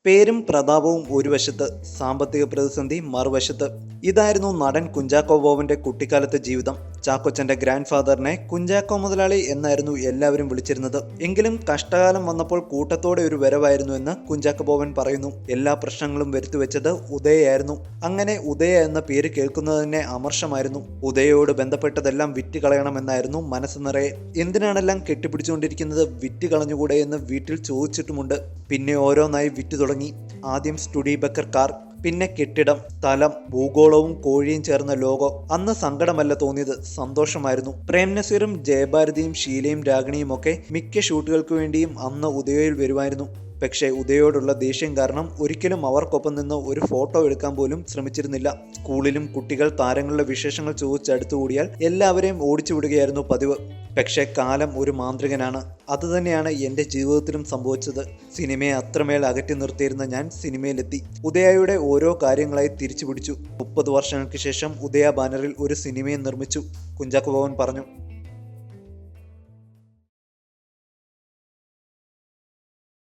പേരും പ്രതാപവും ഒരു വശത്ത്, സാമ്പത്തിക പ്രതിസന്ധി മറുവശത്ത്. ഇതായിരുന്നു നടൻ കുഞ്ചാക്കോ ബോബന്റെ കുട്ടിക്കാലത്തെ ജീവിതം. ചാക്കോച്ചന്റെ ഗ്രാൻഡ് ഫാദറിനെ കുഞ്ചാക്കോ മുതലാളി എന്നായിരുന്നു എല്ലാവരും വിളിച്ചിരുന്നത്. എങ്കിലും കഷ്ടകാലം വന്നപ്പോൾ കൂട്ടത്തോടെ ഒരു വരവായിരുന്നു എന്ന് കുഞ്ചാക്കോ ബോബൻ പറയുന്നു. എല്ലാ പ്രശ്നങ്ങളും വരുത്തിവെച്ചത് ഉദയായിരുന്നു. അങ്ങനെ ഉദയ എന്ന പേര് കേൾക്കുന്നത് തന്നെ അമർഷമായിരുന്നു. ഉദയയോട് ബന്ധപ്പെട്ടതെല്ലാം വിറ്റ് കളയണമെന്നായിരുന്നു മനസ്സ് നിറയെ. എന്തിനാണെല്ലാം കെട്ടിപ്പിടിച്ചുകൊണ്ടിരിക്കുന്നത്, വിറ്റ് കളഞ്ഞുകൂടെ എന്ന് വീട്ടിൽ ചോദിച്ചിട്ടുമുണ്ട്. പിന്നെ ഓരോന്നായി വിറ്റ് തുടങ്ങി. ആദ്യം സ്റ്റുഡിബക്കർ കാർ, പിന്നെ കെട്ടിടം, സ്ഥലം, ഭൂഗോളവും കോഴിയും ചേർന്ന ലോഗോ. അന്ന് സങ്കടമല്ല തോന്നിയത്, സന്തോഷമായിരുന്നു. പ്രേം നസീറും ജയഭാരതിയും ഷീലയും രാഗിണിയും ഒക്കെ മിക്ക ഷൂട്ടുകൾക്ക് വേണ്ടിയും അന്ന് ഉദയയിൽ വരുമായിരുന്നു. പക്ഷേ ഉദയോടുള്ള ദേഷ്യം കാരണം ഒരിക്കലും അവർക്കൊപ്പം നിന്ന് ഒരു ഫോട്ടോ എടുക്കാൻ പോലും ശ്രമിച്ചിരുന്നില്ല. സ്കൂളിലും കുട്ടികൾ താരങ്ങളുടെ വിശേഷങ്ങൾ ചോദിച്ചടുത്തുകൂടിയാൽ എല്ലാവരെയും ഓടിച്ചു വിടുകയായിരുന്നു പതിവ്. പക്ഷേ കാലം ഒരു മാന്ത്രികനാണ്. അതുതന്നെയാണ് എൻ്റെ ജീവിതത്തിലും സംഭവിച്ചത്. സിനിമയെ അത്രമേൽ അകറ്റി നിർത്തിയിരുന്ന ഞാൻ സിനിമയിലെത്തി. ഉദയയുടെ ഓരോ കാര്യങ്ങളായി തിരിച്ചു പിടിച്ചു. 30 വർഷങ്ങൾക്ക് ശേഷം ഉദയ ബാനറിൽ ഒരു സിനിമയും നിർമ്മിച്ചു. കുഞ്ചാക്കോ ബോബൻ പറഞ്ഞു.